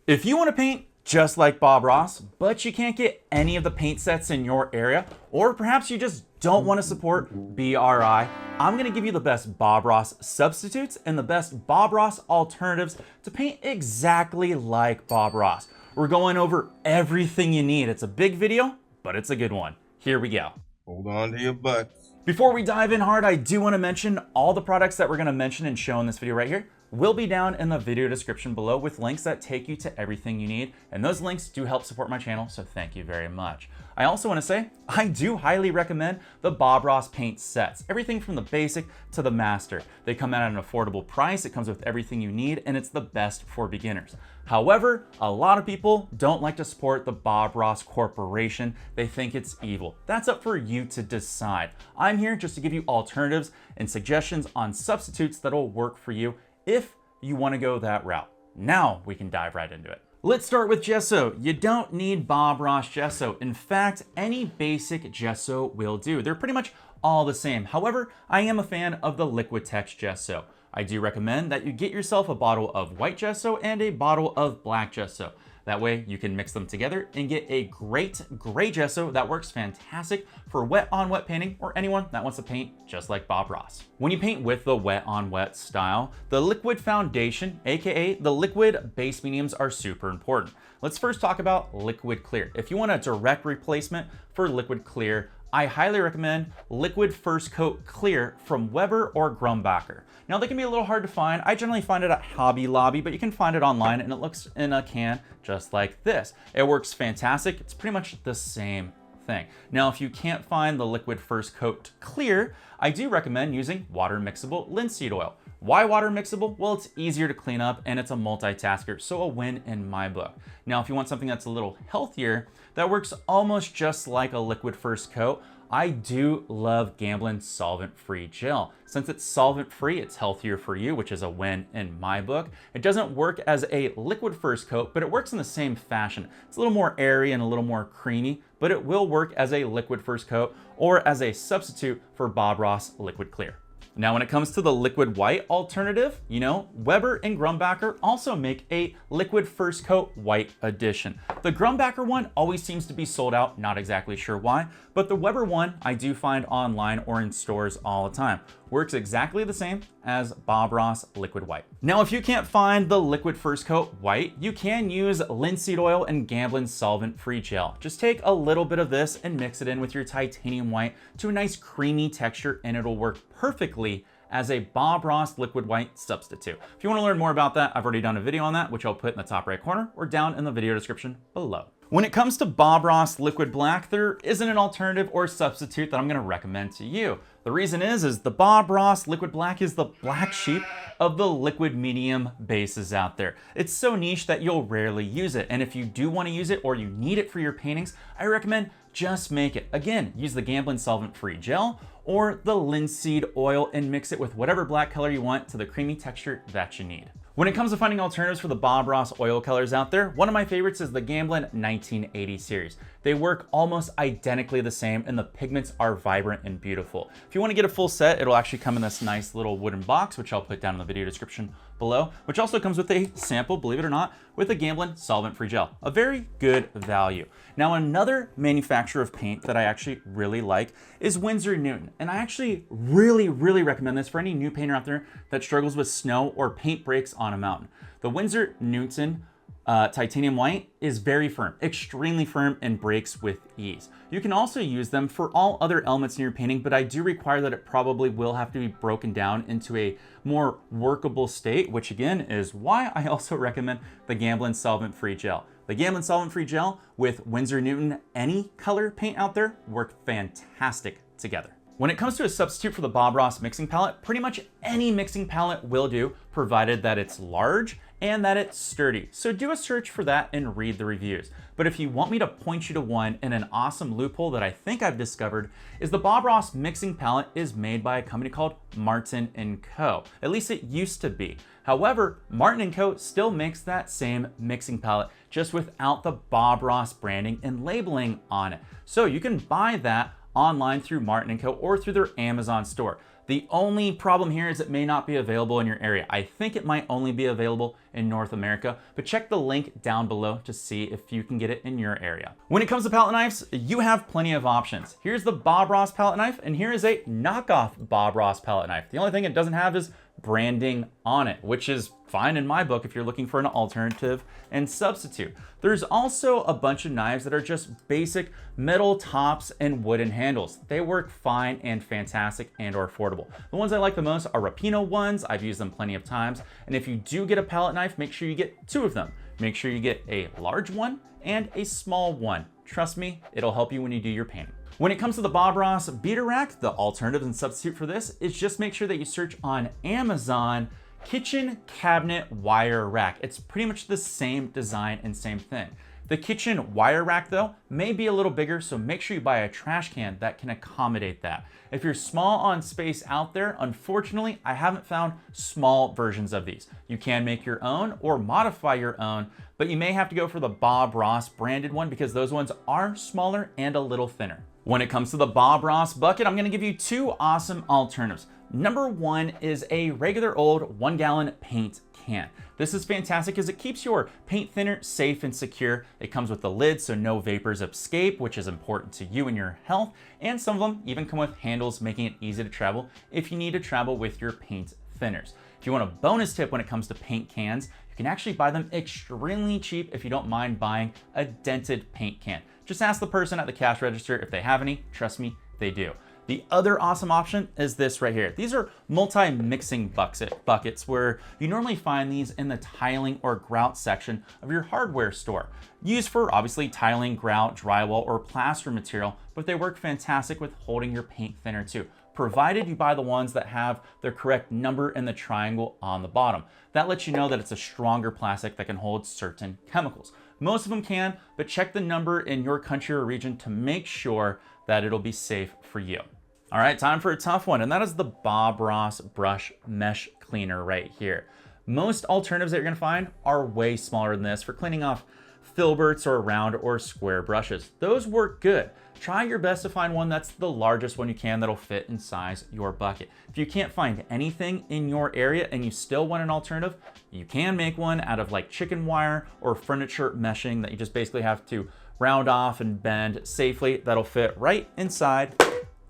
If you want to paint just like Bob Ross, but you can't get any of the paint sets in your area, or perhaps you just don't want to support BRI, I'm going to give you the best Bob Ross substitutes and the best Bob Ross alternatives to paint exactly like Bob Ross. We're going over everything you need. It's a big video, but it's a good one. Here we go. Hold on to your butts. Before we dive in hard, I do want to mention all the products that we're going to mention and show in this video right here will be down in the video description below with links that take you to everything you need. And those links do help support my channel, so thank you very much. I also want to say, I do highly recommend the Bob Ross paint sets. Everything from the basic to the master. They come at an affordable price, it comes with everything you need, and it's the best for beginners. However, a lot of people don't like to support the Bob Ross Corporation. They think it's evil. That's up for you to decide. I'm here just to give you alternatives and suggestions on substitutes that'll work for you if you want to go that route. Now we can dive right into it. Let's start with gesso. You don't need Bob Ross gesso. In fact, any basic gesso will do. They're pretty much all the same. However, I am a fan of the Liquitex gesso. I do recommend that you get yourself a bottle of white gesso and a bottle of black gesso. That way you can mix them together and get a great gray gesso that works fantastic for wet on wet painting or anyone that wants to paint just like Bob Ross. When you paint with the wet on wet style, the liquid foundation, aka the liquid base mediums, are super important. Let's first talk about liquid clear. If you want a direct replacement for liquid clear, I highly recommend Liquid First Coat Clear from Weber or Grumbacher. Now they can be a little hard to find. I generally find it at Hobby Lobby, but you can find it online and it looks in a can just like this. It works fantastic. It's pretty much the same thing. Now, if you can't find the Liquid First Coat Clear, I do recommend using water mixable linseed oil. Why water mixable? Well, it's easier to clean up and it's a multitasker, so a win in my book. Now, if you want something that's a little healthier, that works almost just like a liquid first coat, I do love Gamblin solvent-free gel. Since it's solvent-free, it's healthier for you, which is a win in my book. It doesn't work as a liquid first coat, but it works in the same fashion. It's a little more airy and a little more creamy, but it will work as a liquid first coat or as a substitute for Bob Ross Liquid Clear. Now, when it comes to the liquid white alternative, you know, Weber and Grumbacher also make a liquid first coat white edition. The Grumbacher one always seems to be sold out, not exactly sure why, but the Weber one I do find online or in stores all the time. Works exactly the same as Bob Ross Liquid White. Now, if you can't find the liquid first coat white, you can use linseed oil and Gamblin solvent-free gel. Just take a little bit of this and mix it in with your titanium white to a nice creamy texture, and it'll work perfectly as a Bob Ross Liquid White substitute. If you want to learn more about that, I've already done a video on that, which I'll put in the top right corner or down in the video description below. When it comes to Bob Ross Liquid Black, there isn't an alternative or substitute that I'm going to recommend to you. The reason is the Bob Ross Liquid Black is the black sheep of the liquid medium bases out there. It's so niche that you'll rarely use it. And if you do want to use it or you need it for your paintings, I recommend just make it. Again, use the Gamblin solvent-free gel or the linseed oil and mix it with whatever black color you want to the creamy texture that you need. When it comes to finding alternatives for the Bob Ross oil colors out there, one of my favorites is the Gamblin 1980 series. They work almost identically the same and the pigments are vibrant and beautiful. If you want to get a full set, it'll actually come in this nice little wooden box, which I'll put down in the video description below, which also comes with a sample, believe it or not, with a Gamblin solvent-free gel. A very good value. Now, another manufacturer of paint that I actually really like is Winsor Newton. And I actually really recommend this for any new painter out there that struggles with snow or paint breaks on a mountain. The Winsor Newton titanium white is very firm, extremely firm, and breaks with ease. You can also use them for all other elements in your painting, but I do require that it probably will have to be broken down into a more workable state, which again is why I also recommend the Gamblin solvent-free gel. The Gamblin solvent-free gel with Winsor Newton any color paint out there work fantastic together. When it comes to a substitute for the Bob Ross mixing palette, pretty much any mixing palette will do, provided that it's large and that it's sturdy. So do a search for that and read the reviews. But if you want me to point you to one in an awesome loophole that I think I've discovered, is the Bob Ross mixing palette is made by a company called Martin & Co. At least it used to be. However, Martin & Co. still makes that same mixing palette, just without the Bob Ross branding and labeling on it. So you can buy that online through Martin & Co. or through their Amazon store. The only problem here is it may not be available in your area. I think it might only be available in North America, but check the link down below to see if you can get it in your area. When it comes to palette knives, you have plenty of options. Here's the Bob Ross palette knife, and here is a knockoff Bob Ross palette knife. The only thing it doesn't have is branding on it, which is fine in my book if you're looking for an alternative and substitute. There's also a bunch of knives that are just basic metal tops and wooden handles. They work fine and fantastic and are affordable. The ones I like the most are Rapino ones. I've used them plenty of times. And if you do get a palette knife, make sure you get 2 of them. Make sure you get a large one and a small one. Trust me, it'll help you when you do your painting. When it comes to the Bob Ross beater rack, the alternative and substitute for this is just make sure that you search on Amazon kitchen cabinet wire rack. It's pretty much the same design and same thing. The kitchen wire rack though may be a little bigger, so make sure you buy a trash can that can accommodate that. If you're small on space out there, unfortunately, I haven't found small versions of these. You can make your own or modify your own, but you may have to go for the Bob Ross branded one because those ones are smaller and a little thinner. When it comes to the Bob Ross bucket, I'm gonna give you 2 awesome alternatives. Number 1 is a regular old 1-gallon paint can. This is fantastic because it keeps your paint thinner safe and secure. It comes with the lid so no vapors escape, which is important to you and your health. And some of them even come with handles, making it easy to travel if you need to travel with your paint thinners. If you want a bonus tip when it comes to paint cans, you can actually buy them extremely cheap if you don't mind buying a dented paint can. Just ask the person at the cash register if they have any. Trust me, they do. The other awesome option is this right here. These are multi-mixing buckets where you normally find these in the tiling or grout section of your hardware store. Used for obviously tiling, grout, drywall, or plaster material, but they work fantastic with holding your paint thinner too, provided you buy the ones that have the correct number in the triangle on the bottom. That lets you know that it's a stronger plastic that can hold certain chemicals. Most of them can, but check the number in your country or region to make sure that it'll be safe for you. All right, time for a tough one, and that is the Bob Ross brush mesh cleaner right here. Most alternatives that you're gonna find are way smaller than this for cleaning off filberts or round or square brushes. Those work good. Try your best to find one that's the largest one you can that'll fit and size your bucket. If you can't find anything in your area and you still want an alternative, you can make one out of like chicken wire or furniture meshing that you just basically have to round off and bend safely. That'll fit right inside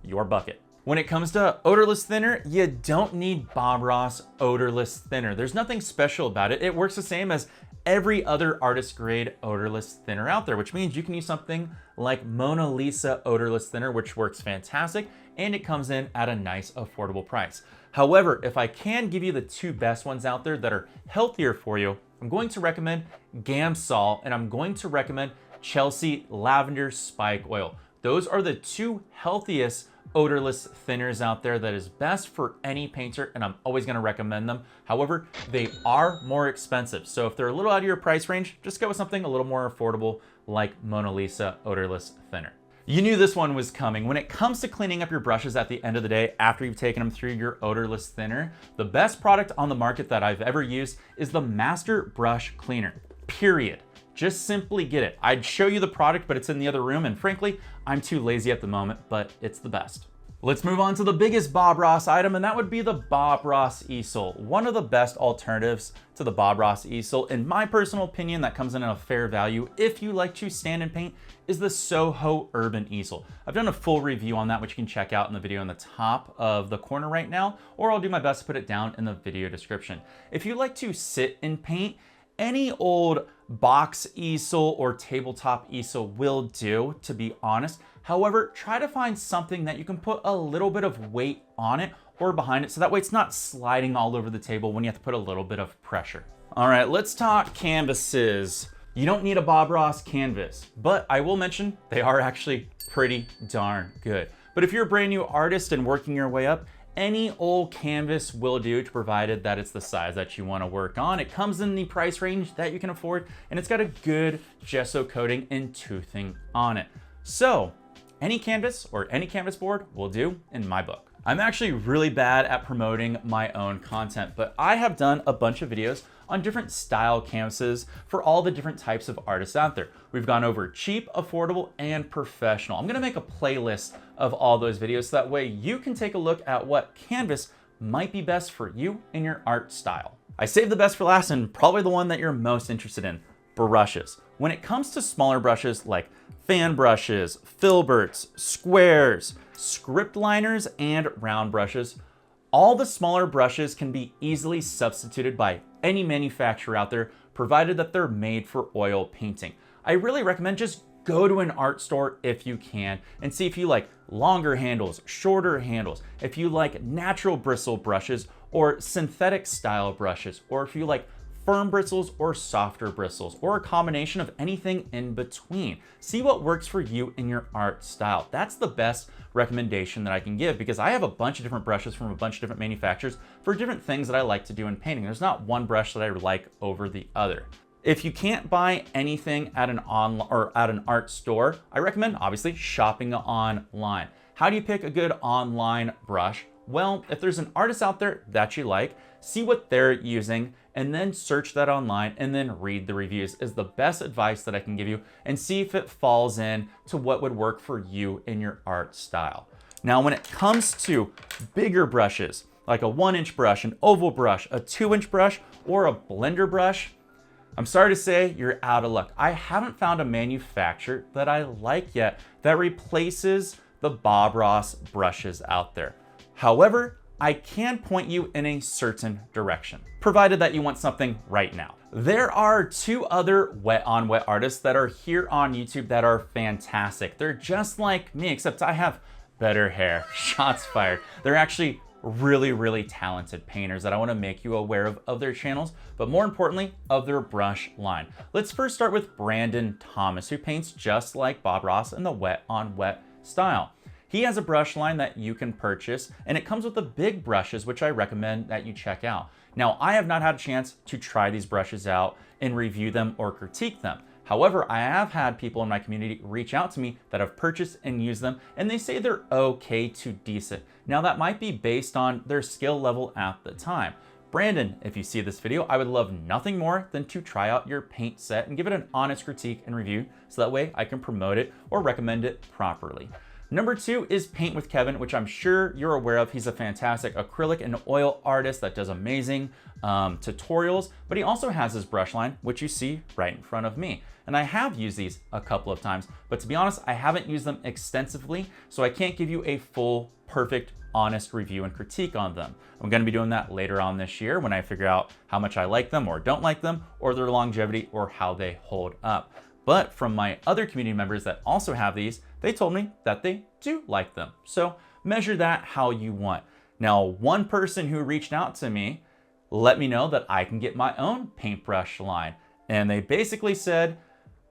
your bucket. When it comes to odorless thinner, you don't need Bob Ross odorless thinner. There's nothing special about it. It works the same as every other artist grade odorless thinner out there, which means you can use something like Mona Lisa odorless thinner, which works fantastic, and it comes in at a nice affordable price. However, if I can give you the 2 best ones out there that are healthier for you, I'm going to recommend Gamsol and I'm going to recommend Chelsea Lavender Spike Oil. Those are the 2 healthiest odorless thinners out there that is best for any painter, and I'm always gonna recommend them. However, they are more expensive. So if they're a little out of your price range, just go with something a little more affordable like Mona Lisa odorless thinner. You knew this one was coming. When it comes to cleaning up your brushes at the end of the day after you've taken them through your odorless thinner, the best product on the market that I've ever used is the Master Brush Cleaner, period. Just simply get it. I'd show you the product, but it's in the other room, and frankly, I'm too lazy at the moment, but it's the best. Let's move on to the biggest Bob Ross item, and that would be the Bob Ross Easel. One of the best alternatives to the Bob Ross Easel, in my personal opinion, that comes in at a fair value if you like to stand and paint, is the Soho Urban Easel. I've done a full review on that, which you can check out in the video in the top of the corner right now, or I'll do my best to put it down in the video description. If you like to sit and paint, any old box easel or tabletop easel will do, to be honest. However, try to find something that you can put a little bit of weight on it or behind it, so that way it's not sliding all over the table when you have to put a little bit of pressure. All right, let's talk canvases. You don't need a Bob Ross canvas, but I will mention they are actually pretty darn good. But if you're a brand new artist and working your way up, any old canvas will do, provided that it's the size that you want to work on. It comes in the price range that you can afford, and it's got a good gesso coating and toothing on it. So any canvas or any canvas board will do in my book. I'm actually really bad at promoting my own content, but I have done a bunch of videos on different style canvases for all the different types of artists out there. We've gone over cheap, affordable, and professional. I'm gonna make a playlist of all those videos so that way you can take a look at what canvas might be best for you and your art style. I saved the best for last and probably the one that you're most interested in, brushes. When it comes to smaller brushes like fan brushes, filberts, squares, script liners, and round brushes, all the smaller brushes can be easily substituted by any manufacturer out there, provided that they're made for oil painting. I really recommend just go to an art store if you can and see if you like longer handles, shorter handles, if you like natural bristle brushes or synthetic style brushes, or if you like firm bristles or softer bristles, or a combination of anything in between. See what works for you in your art style. That's the best recommendation that I can give, because I have a bunch of different brushes from a bunch of different manufacturers for different things that I like to do in painting. There's not one brush that I like over the other. If you can't buy anything at an art store, I recommend obviously shopping online. How do you pick a good online brush? Well, if there's an artist out there that you like, see what they're using and then search that online and then read the reviews is the best advice that I can give you, and see if it falls in to what would work for you in your art style. Now, when it comes to bigger brushes, like a 1-inch brush, an oval brush, a 2-inch brush, or a blender brush, I'm sorry to say you're out of luck. I haven't found a manufacturer that I like yet that replaces the Bob Ross brushes out there. However, I can point you in a certain direction, provided that you want something right now. There are 2 other wet on wet artists that are here on YouTube that are fantastic. They're just like me, except I have better hair. Shots fired. They're actually really talented painters that I want to make you aware of their channels, but more importantly, of their brush line. Let's first start with Brandon Thomas, who paints just like Bob Ross in the wet on wet style. He has a brush line that you can purchase, and it comes with the big brushes, which I recommend that you check out. Now, I have not had a chance to try these brushes out and review them or critique them. However, I have had people in my community reach out to me that have purchased and used them, and they say they're okay to decent. Now, that might be based on their skill level at the time. Brandon, if you see this video, I would love nothing more than to try out your paint set and give it an honest critique and review, so that way I can promote it or recommend it properly. Number 2 is Paint with Kevin, which I'm sure you're aware of. He's a fantastic acrylic and oil artist that does amazing tutorials, but he also has his brush line, which you see right in front of me. And I have used these a couple of times, but to be honest, I haven't used them extensively, so I can't give you a full, perfect, honest review and critique on them. I'm gonna be doing that later on this year when I figure out how much I like them or don't like them, or their longevity, or how they hold up. But from my other community members that also have these, they told me that they do like them. So measure that how you want. Now, one person who reached out to me let me know that I can get my own paintbrush line. And they basically said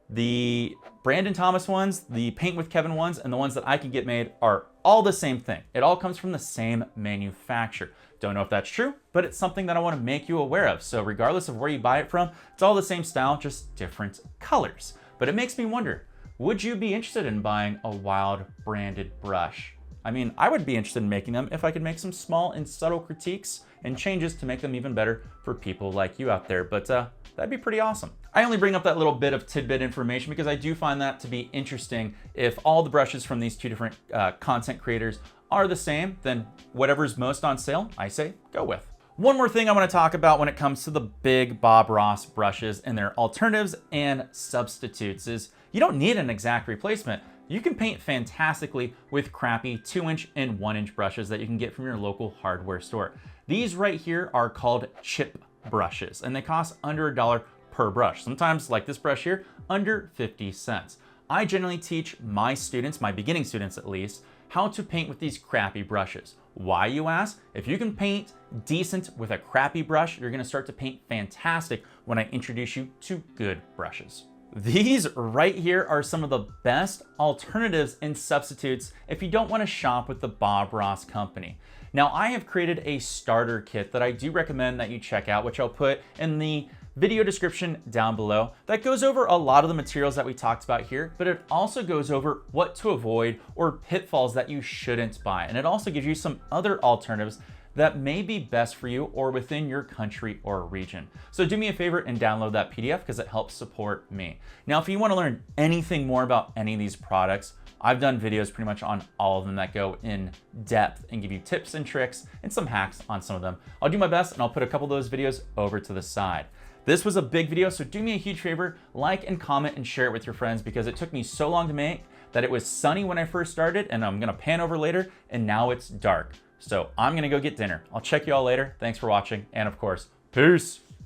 the Brandon Thomas ones, the Paint with Kevin ones, and the ones that I can get made are all the same thing. It all comes from the same manufacturer. Don't know if that's true, but it's something that I want to make you aware of. So regardless of where you buy it from, it's all the same style, just different colors. But it makes me wonder, would you be interested in buying a Wild branded brush? I mean, I would be interested in making them if I could make some small and subtle critiques and changes to make them even better for people like you out there, but that'd be pretty awesome. I only bring up that little bit of tidbit information because I do find that to be interesting. If all the brushes from these 2 different content creators are the same, then whatever's most on sale, I say go with. One more thing I want to talk about when it comes to the big Bob Ross brushes and their alternatives and substitutes is you don't need an exact replacement. You can paint fantastically with crappy 2-inch and 1-inch brushes that you can get from your local hardware store. These right here are called chip brushes, and they cost under $1 per brush. Sometimes, like this brush here, under 50 cents. I generally teach my students, my beginning students at least, how to paint with these crappy brushes. Why, you ask? If you can paint decent with a crappy brush, you're gonna start to paint fantastic when I introduce you to good brushes. These right here are some of the best alternatives and substitutes if you don't want to shop with the Bob Ross company. Now, I have created a starter kit that I do recommend that you check out, which I'll put in the video description down below, that goes over a lot of the materials that we talked about here, but it also goes over what to avoid or pitfalls that you shouldn't buy. And it also gives you some other alternatives that may be best for you or within your country or region. So do me a favor and download that PDF because it helps support me. Now, if you want to learn anything more about any of these products, I've done videos pretty much on all of them that go in depth and give you tips and tricks and some hacks on some of them. I'll do my best and I'll put a couple of those videos over to the side. This was a big video, so do me a huge favor, like and comment and share it with your friends because it took me so long to make that it was sunny when I first started and I'm gonna pan over later and now it's dark. So I'm gonna go get dinner. I'll check you all later. Thanks for watching and of course, peace.